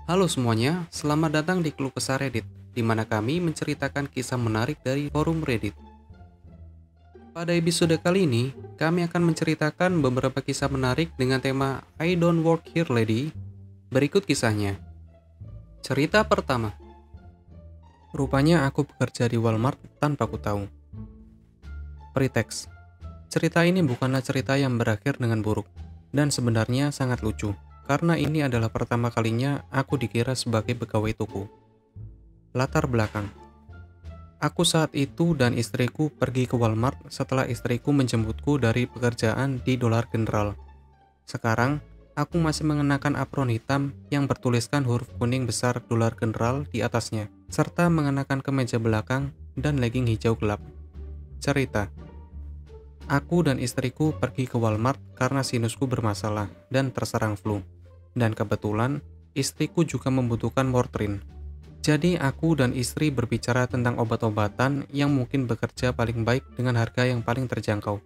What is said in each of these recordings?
Halo semuanya, selamat datang di Keluh Kesah Reddit, di mana kami menceritakan kisah menarik dari forum Reddit. Pada episode kali ini, kami akan menceritakan beberapa kisah menarik dengan tema I Don't Work Here Lady. Berikut kisahnya. Cerita pertama. Rupanya aku bekerja di Walmart tanpa ku tahu. Pretext. Cerita ini bukanlah cerita yang berakhir dengan buruk, dan sebenarnya sangat lucu. Karena ini adalah pertama kalinya aku dikira sebagai pegawai toko. Latar belakang. Aku saat itu dan istriku pergi ke Walmart setelah istriku menjemputku dari pekerjaan di Dollar General. Sekarang, aku masih mengenakan apron hitam yang bertuliskan huruf kuning besar Dollar General di atasnya, serta mengenakan kemeja belakang dan legging hijau gelap. Cerita. Aku dan istriku pergi ke Walmart karena sinusku bermasalah dan terserang flu. Dan kebetulan, istriku juga membutuhkan Motrin. Jadi aku dan istri berbicara tentang obat-obatan yang mungkin bekerja paling baik dengan harga yang paling terjangkau.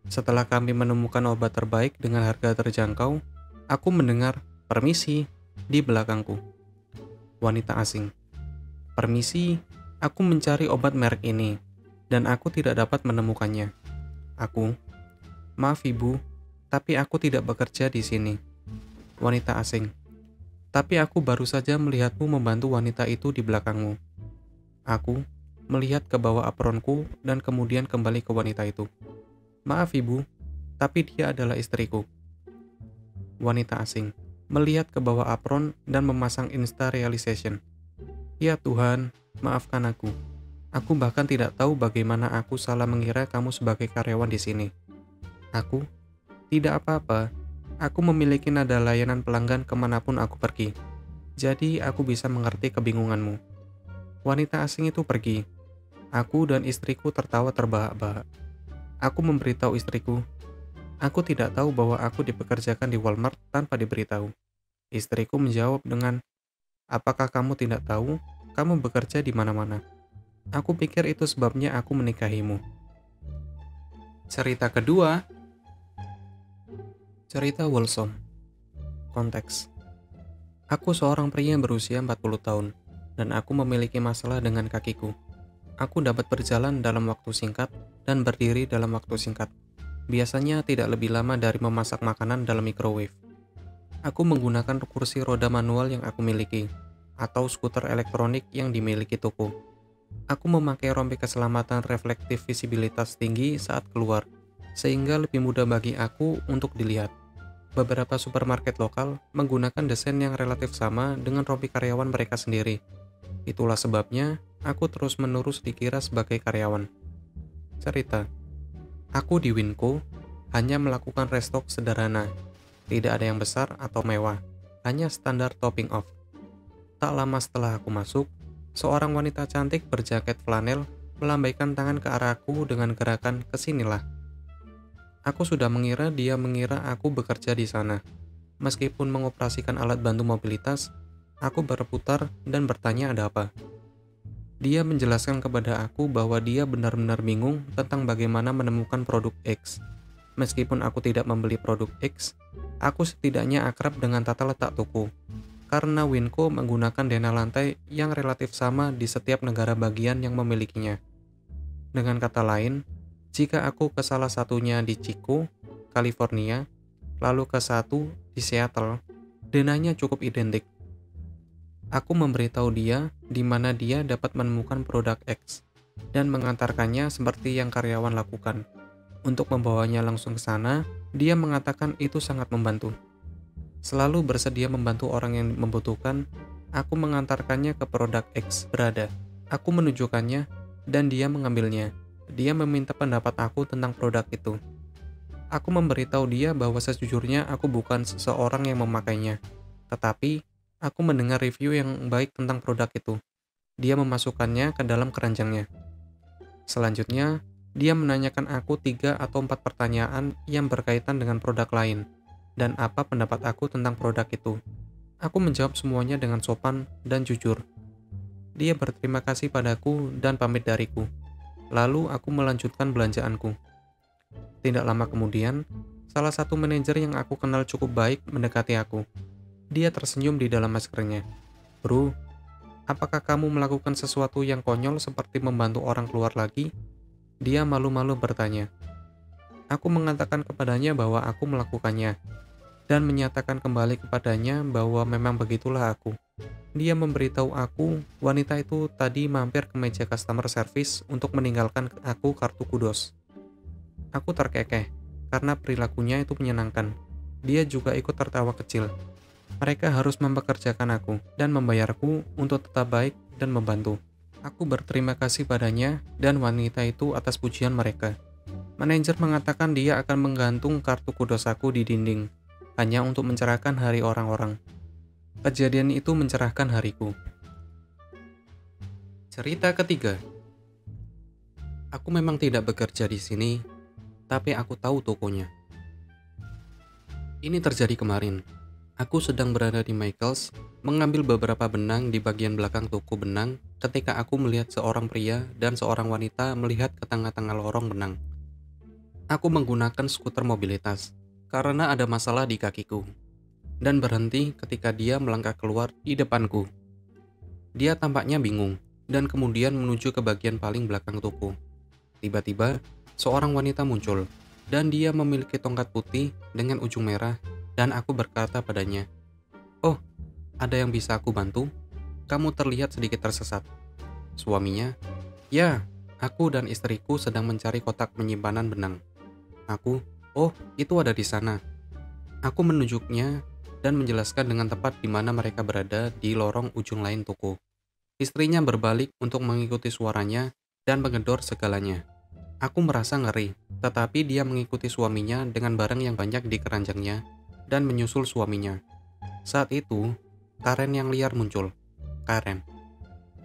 Setelah kami menemukan obat terbaik dengan harga terjangkau, aku mendengar, "Permisi," di belakangku. Wanita asing. "Permisi, aku mencari obat merek ini, dan aku tidak dapat menemukannya." Aku, "Maaf ibu, tapi aku tidak bekerja di sini." Wanita asing. "Tapi aku baru saja melihatmu membantu wanita itu di belakangmu." Aku melihat ke bawah apronku dan kemudian kembali ke wanita itu. "Maaf ibu, tapi dia adalah istriku." Wanita asing melihat ke bawah apron dan memasang Insta Realization. "Ya Tuhan, maafkan aku. Aku bahkan tidak tahu bagaimana aku salah mengira kamu sebagai karyawan di sini." Aku, "Tidak apa-apa. Aku memiliki nada layanan pelanggan kemanapun aku pergi. Jadi aku bisa mengerti kebingunganmu." Wanita asing itu pergi. Aku dan istriku tertawa terbahak-bahak. Aku memberitahu istriku, "Aku tidak tahu bahwa aku dipekerjakan di Walmart tanpa diberitahu." Istriku menjawab dengan, "Apakah kamu tidak tahu? Kamu bekerja di mana-mana. Aku pikir itu sebabnya aku menikahimu." Cerita kedua. Cerita Wholesome. Konteks. Aku seorang pria berusia 40 tahun, dan aku memiliki masalah dengan kakiku. Aku dapat berjalan dalam waktu singkat dan berdiri dalam waktu singkat. Biasanya tidak lebih lama dari memasak makanan dalam microwave. Aku menggunakan kursi roda manual yang aku miliki, atau skuter elektronik yang dimiliki toko. Aku memakai rompi keselamatan reflektif visibilitas tinggi saat keluar, sehingga lebih mudah bagi aku untuk dilihat. Beberapa supermarket lokal menggunakan desain yang relatif sama dengan rompi karyawan mereka sendiri. Itulah sebabnya aku terus-menerus dikira sebagai karyawan. Cerita. Aku di Winco hanya melakukan restock sederhana. Tidak ada yang besar atau mewah, hanya standar topping off. Tak lama setelah aku masuk, seorang wanita cantik berjaket flanel melambaikan tangan ke arahku dengan gerakan "kesinilah." Aku sudah mengira dia mengira aku bekerja di sana. Meskipun mengoperasikan alat bantu mobilitas, aku berputar dan bertanya ada apa. Dia menjelaskan kepada aku bahwa dia benar-benar bingung tentang bagaimana menemukan produk X. Meskipun aku tidak membeli produk X, aku setidaknya akrab dengan tata letak toko. Karena Winco menggunakan dena lantai yang relatif sama di setiap negara bagian yang memilikinya. Dengan kata lain, jika aku ke salah satunya di Chico, California, lalu ke satu di Seattle, denanya cukup identik. Aku memberitahu dia di mana dia dapat menemukan produk X dan mengantarkannya seperti yang karyawan lakukan. Untuk membawanya langsung ke sana, dia mengatakan itu sangat membantu. Selalu bersedia membantu orang yang membutuhkan, aku mengantarkannya ke produk X berada. Aku menunjukkannya dan dia mengambilnya. Dia meminta pendapat aku tentang produk itu. Aku memberitahu dia bahwa sejujurnya aku bukan seseorang yang memakainya, tetapi aku mendengar review yang baik tentang produk itu. Dia memasukkannya ke dalam keranjangnya. Selanjutnya, dia menanyakan aku 3 atau 4 pertanyaan yang berkaitan dengan produk lain, dan apa pendapat aku tentang produk itu. Aku menjawab semuanya dengan sopan dan jujur. Dia berterima kasih padaku dan pamit dariku. Lalu aku melanjutkan belanjaanku. Tidak lama kemudian, salah satu manajer yang aku kenal cukup baik mendekati aku. Dia tersenyum di dalam maskernya. Bro, apakah kamu melakukan sesuatu yang konyol seperti membantu orang keluar lagi? Dia malu-malu bertanya. Aku mengatakan kepadanya bahwa aku melakukannya, dan menyatakan kembali kepadanya bahwa memang begitulah aku. Dia memberitahu aku, wanita itu tadi mampir ke meja customer service untuk meninggalkan aku kartu kudos. Aku terkekeh, karena perilakunya itu menyenangkan. Dia juga ikut tertawa kecil. Mereka harus mempekerjakan aku dan membayarku untuk tetap baik dan membantu. Aku berterima kasih padanya dan wanita itu atas pujian mereka. Manajer mengatakan dia akan menggantung kartu kudos aku di dinding, hanya untuk mencerahkan hari orang-orang. Kejadian itu mencerahkan hariku. Cerita ketiga. Aku memang tidak bekerja di sini, tapi aku tahu tokonya. Ini terjadi kemarin. Aku sedang berada di Michaels, mengambil beberapa benang di bagian belakang toko benang ketika aku melihat seorang pria dan seorang wanita melihat ke tengah-tengah lorong benang. Aku menggunakan skuter mobilitas karena ada masalah di kakiku dan berhenti ketika dia melangkah keluar di depanku. Dia tampaknya bingung dan kemudian menuju ke bagian paling belakang toko. Tiba-tiba, seorang wanita muncul dan dia memiliki tongkat putih dengan ujung merah dan aku berkata padanya, "Oh, ada yang bisa aku bantu? Kamu terlihat sedikit tersesat." Suaminya, "Ya, aku dan istriku sedang mencari kotak penyimpanan benang." Aku, "Oh, itu ada di sana." Aku menunjuknya dan menjelaskan dengan tepat di mana mereka berada di lorong ujung lain toko. Istrinya berbalik untuk mengikuti suaranya dan menggedor segalanya. Aku merasa ngeri, tetapi dia mengikuti suaminya dengan barang yang banyak di keranjangnya dan menyusul suaminya. Saat itu, Karen yang liar muncul. "Karen,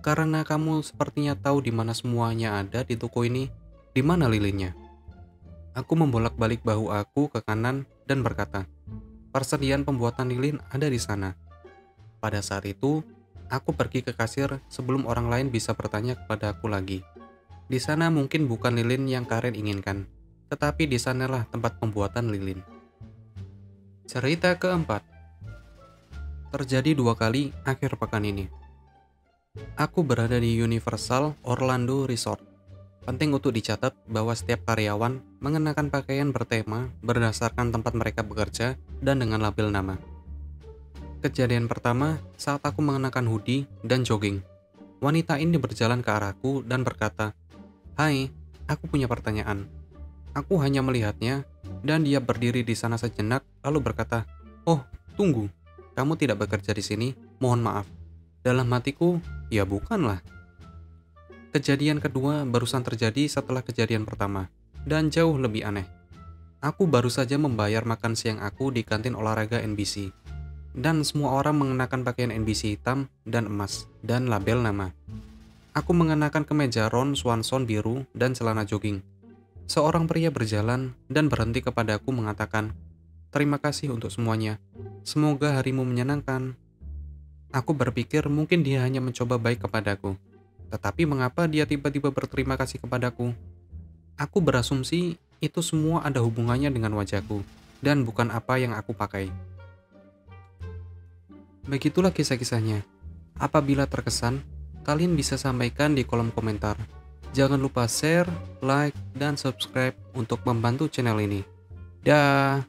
karena kamu sepertinya tahu di mana semuanya ada di toko ini, di mana lilinnya?" Aku membolak-balik bahu aku ke kanan dan berkata, "Persediaan pembuatan lilin ada di sana." Pada saat itu, aku pergi ke kasir sebelum orang lain bisa bertanya kepada aku lagi. Di sana mungkin bukan lilin yang Karen inginkan, tetapi di sanalah tempat pembuatan lilin. Cerita keempat. Terjadi 2 kali akhir pekan ini. Aku berada di Universal Orlando Resort. Penting untuk dicatat bahwa setiap karyawan mengenakan pakaian bertema berdasarkan tempat mereka bekerja dan dengan label nama. Kejadian pertama saat aku mengenakan hoodie dan jogging. Wanita ini berjalan ke arahku dan berkata, "Hai, aku punya pertanyaan." Aku hanya melihatnya, dan dia berdiri di sana sejenak lalu berkata, "Oh, tunggu, kamu tidak bekerja di sini, mohon maaf." Dalam hatiku, ya bukanlah. Kejadian kedua barusan terjadi setelah kejadian pertama, dan jauh lebih aneh. Aku baru saja membayar makan siang aku di kantin olahraga NBC, dan semua orang mengenakan pakaian NBC hitam dan emas, dan label nama. Aku mengenakan kemeja Ron Swanson biru dan celana jogging. Seorang pria berjalan dan berhenti kepadaku mengatakan, "Terima kasih untuk semuanya. Semoga harimu menyenangkan." Aku berpikir mungkin dia hanya mencoba baik kepadaku. Tetapi mengapa dia tiba-tiba berterima kasih kepadaku? Aku berasumsi itu semua ada hubungannya dengan wajahku, dan bukan apa yang aku pakai. Begitulah kisah-kisahnya. Apabila terkesan, kalian bisa sampaikan di kolom komentar. Jangan lupa share, like, dan subscribe untuk membantu channel ini. Dah.